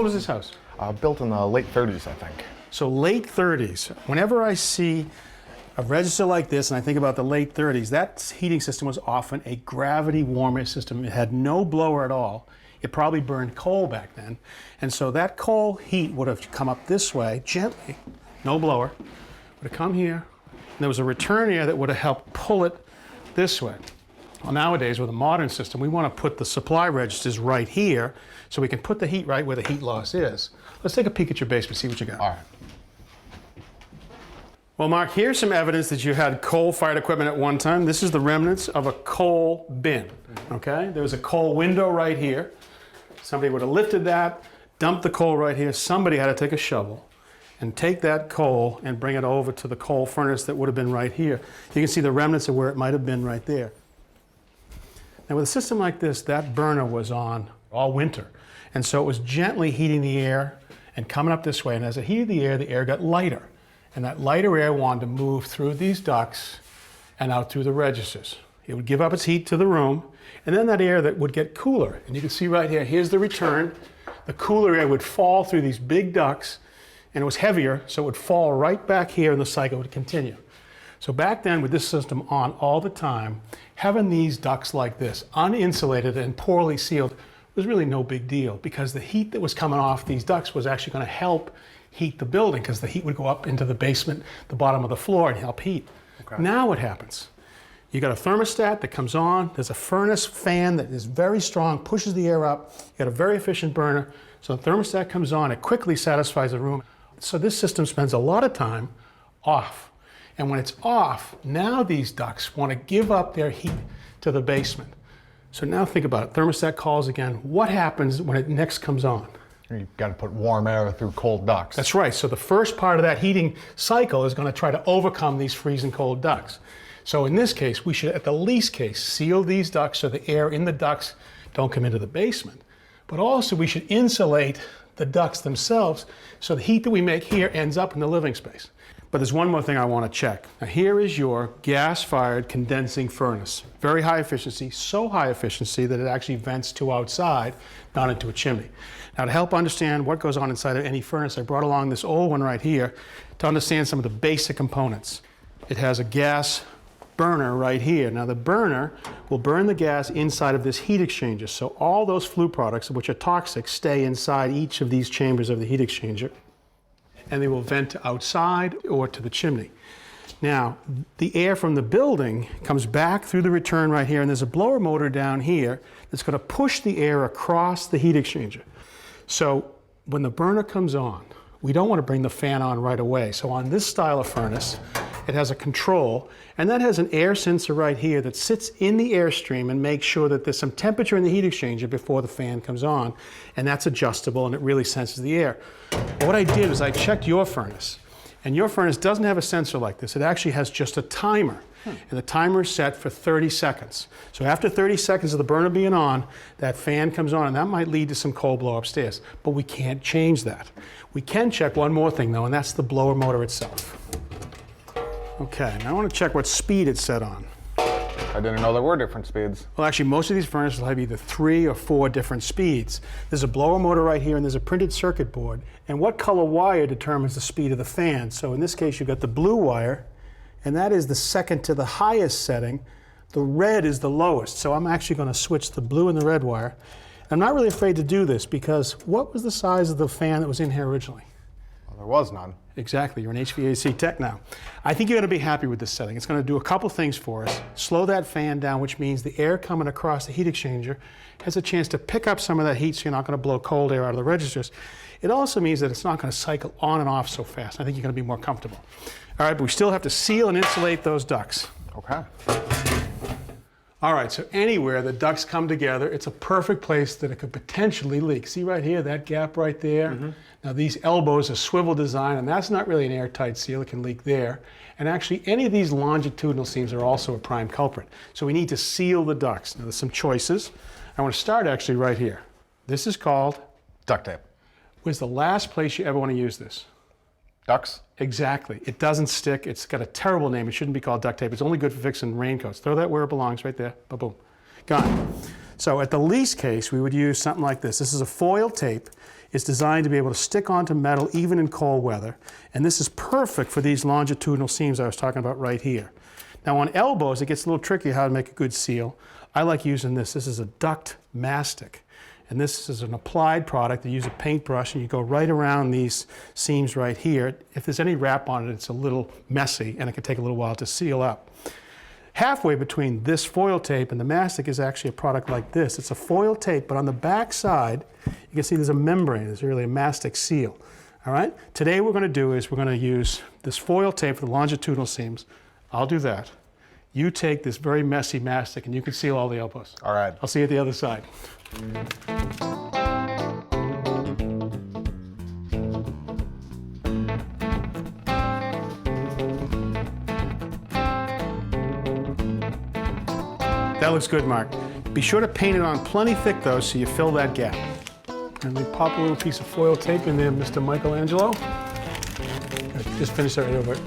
was this house? Built in the late 30s, I think. So late 30s. Whenever I see a register like this and I think about the late 30s, that heating system was often a gravity warmer system. It had no blower at all. It probably burned coal back then. And so that coal heat would have come up this way, gently, no blower, would have come here, and there was a return air that would have helped pull it this way. Well, nowadays, with a modern system, we want to put the supply registers right here so we can put the heat right where the heat loss is. Let's take a peek at your basement, see what you got. All right. Well, Mark, here's some evidence that you had coal-fired equipment at one time. This is the remnants of a coal bin, okay? There was a coal window right here. Somebody would have lifted that, dumped the coal right here. Somebody had to take a shovel and take that coal and bring it over to the coal furnace that would have been right here. You can see the remnants of where it might have been right there. Now, with a system like this, that burner was on all winter. And so it was gently heating the air and coming up this way. And as it heated the air got lighter. And that lighter air wanted to move through these ducts and out through the registers. It would give up its heat to the room, and then that air that would get cooler. And you can see right here, here's the return. The cooler air would fall through these big ducts, and it was heavier, so it would fall right back here and the cycle would continue. So back then, with this system on all the time, having these ducts like this, uninsulated and poorly sealed, was really no big deal because the heat that was coming off these ducts was actually going to help heat the building because the heat would go up into the basement, the bottom of the floor, and help heat. Okay. Now what happens? You got a thermostat that comes on, there's a furnace fan that is very strong, pushes the air up, you got a very efficient burner, so the thermostat comes on, it quickly satisfies the room. So this system spends a lot of time off. And when it's off, now these ducts want to give up their heat to the basement. So now think about it, thermostat calls again, what happens when it next comes on? You've got to put warm air through cold ducts. That's right. So the first part of that heating cycle is going to try to overcome these freezing cold ducts. So in this case, we should, at the least case, seal these ducts so the air in the ducts don't come into the basement. But also we should insulate the ducts themselves so the heat that we make here ends up in the living space. But there's one more thing I want to check. Now here is your gas-fired condensing furnace. Very high efficiency, so high efficiency that it actually vents to outside, not into a chimney. Now to help understand what goes on inside of any furnace, I brought along this old one right here to understand some of the basic components. It has a gas burner right here. Now the burner will burn the gas inside of this heat exchanger. So all those flue products, which are toxic, stay inside each of these chambers of the heat exchanger, and they will vent to outside or to the chimney. Now, the air from the building comes back through the return right here, and there's a blower motor down here that's going to push the air across the heat exchanger. So when the burner comes on, we don't want to bring the fan on right away. So on this style of furnace, it has a control, and that has an air sensor right here that sits in the airstream and makes sure that there's some temperature in the heat exchanger before the fan comes on, and that's adjustable and it really senses the air. What I did is I checked your furnace, and your furnace doesn't have a sensor like this. It actually has just a timer, and the timer is set for 30 seconds. So after 30 seconds of the burner being on, that fan comes on, and that might lead to some cold blow upstairs, but we can't change that. We can check one more thing though, and that's the blower motor itself. Okay, now I want to check what speed it's set on. I didn't know there were different speeds. Well, actually, most of these furnaces will have either 3 or 4 different speeds. There's a blower motor right here, and there's a printed circuit board. And what color wire determines the speed of the fan? So in this case, you've got the blue wire, and that is the second to the highest setting. The red is the lowest. So I'm actually going to switch the blue and the red wire. I'm not really afraid to do this because what was the size of the fan that was in here originally? Well, there was none. Exactly, you're an HVAC tech now. I think you're going to be happy with this setting. It's going to do a couple things for us. Slow that fan down, which means the air coming across the heat exchanger has a chance to pick up some of that heat so you're not going to blow cold air out of the registers. It also means that it's not going to cycle on and off so fast. I think you're going to be more comfortable. All right, but we still have to seal and insulate those ducts. Okay. All right, so anywhere the ducts come together, it's a perfect place that it could potentially leak. See right here, that gap right there? Mm-hmm. Now these elbows are swivel design, and that's not really an airtight seal, it can leak there. And actually, any of these longitudinal seams are also a prime culprit. So we need to seal the ducts. Now there's some choices. I want to start actually right here. This is called? Duct tape. Where's the last place you ever want to use this? Ducts? Exactly. It doesn't stick. It's got a terrible name. It shouldn't be called duct tape. It's only good for fixing raincoats. Throw that where it belongs, right there. Ba-boom. Gone. So at the least case, we would use something like this. This is a foil tape. It's designed to be able to stick onto metal even in cold weather. And this is perfect for these longitudinal seams I was talking about right here. Now on elbows, it gets a little tricky how to make a good seal. I like using this. This is a duct mastic. And this is an applied product. You use a paintbrush and you go right around these seams right here. If there's any wrap on it, it's a little messy and it can take a little while to seal up. Halfway between this foil tape and the mastic is actually a product like this. It's a foil tape, but on the back side, you can see there's a membrane. It's really a mastic seal. All right? Today what we're going to do is we're going to use this foil tape for the longitudinal seams. I'll do that. You take this very messy mastic and you can seal all the elbows. All right. I'll see you at the other side. That looks good, Mark. Be sure to paint it on plenty thick though so you fill that gap. And we pop a little piece of foil tape in there, Mr. Michelangelo. Just finish that right over it.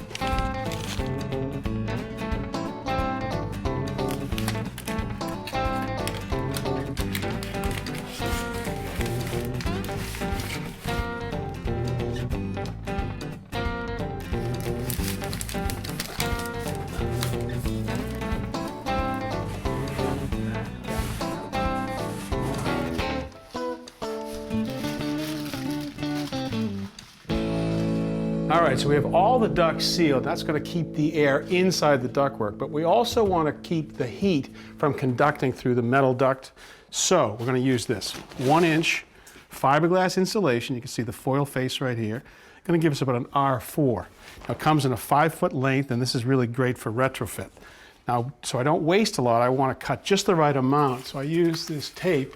All right, so we have all the ducts sealed. That's going to keep the air inside the ductwork, but we also want to keep the heat from conducting through the metal duct. So we're going to use this 1-inch fiberglass insulation. You can see the foil face right here. Going to give us about an R4. Now it comes in a 5-foot length, and this is really great for retrofit. Now, so I don't waste a lot, I want to cut just the right amount. So I use this tape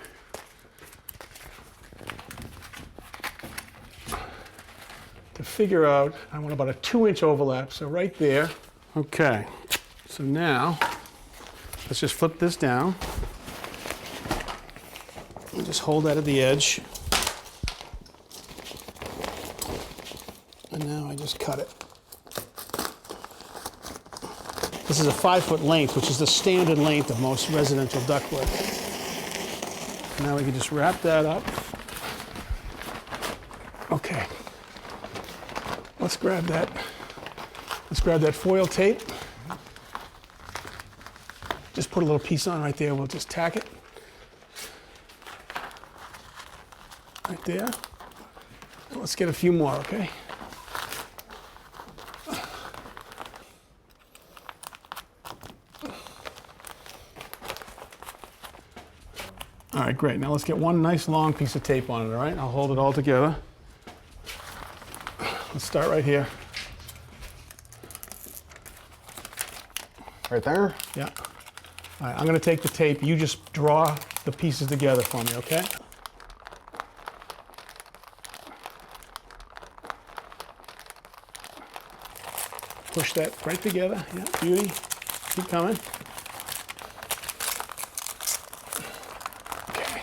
to figure out, I want about a 2-inch overlap, so right there. Okay, so now, let's just flip this down. And just hold that at the edge. And now I just cut it. This is a 5-foot length, which is the standard length of most residential ductwork. Now we can just wrap that up. Okay. Let's grab that. Let's grab that foil tape. Just put a little piece on right there. We'll just tack it. Right there. And let's get a few more, okay? All right, great. Now let's get one nice long piece of tape on it, all right? I'll hold it all together. Let's start right here. Right there? Yeah. All right, I'm going to take the tape. You just draw the pieces together for me, okay? Push that right together. Yeah, beauty. Keep coming. Okay.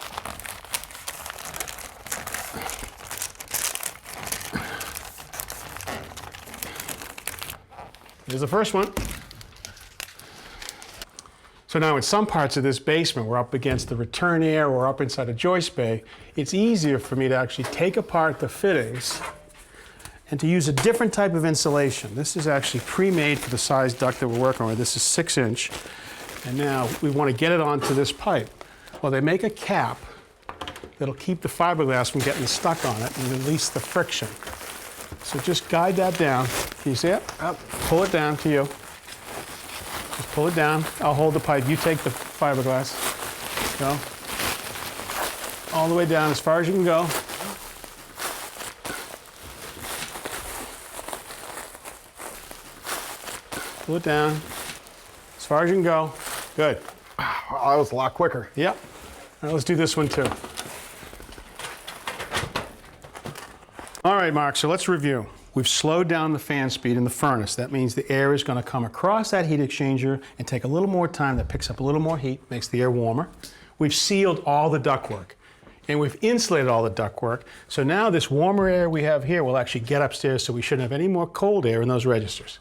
Here's the first one. So now in some parts of this basement, we're up against the return air or up inside a joist bay, it's easier for me to actually take apart the fittings and to use a different type of insulation. This is actually pre-made for the size duct that we're working with. This is 6-inch. And now we want to get it onto this pipe. Well, they make a cap that'll keep the fiberglass from getting stuck on it and release the friction. So just guide that down. Can you see it? Up. Pull it down to you. Just pull it down. I'll hold the pipe. You take the fiberglass. Go. All the way down as far as you can go. Pull it down as far as you can go. Good. Oh, that was a lot quicker. Yep. All right, let's do this one too. All right, Mark, so let's review. We've slowed down the fan speed in the furnace. That means the air is going to come across that heat exchanger and take a little more time. That picks up a little more heat, makes the air warmer. We've sealed all the ductwork, and we've insulated all the ductwork. So now this warmer air we have here will actually get upstairs, so we shouldn't have any more cold air in those registers.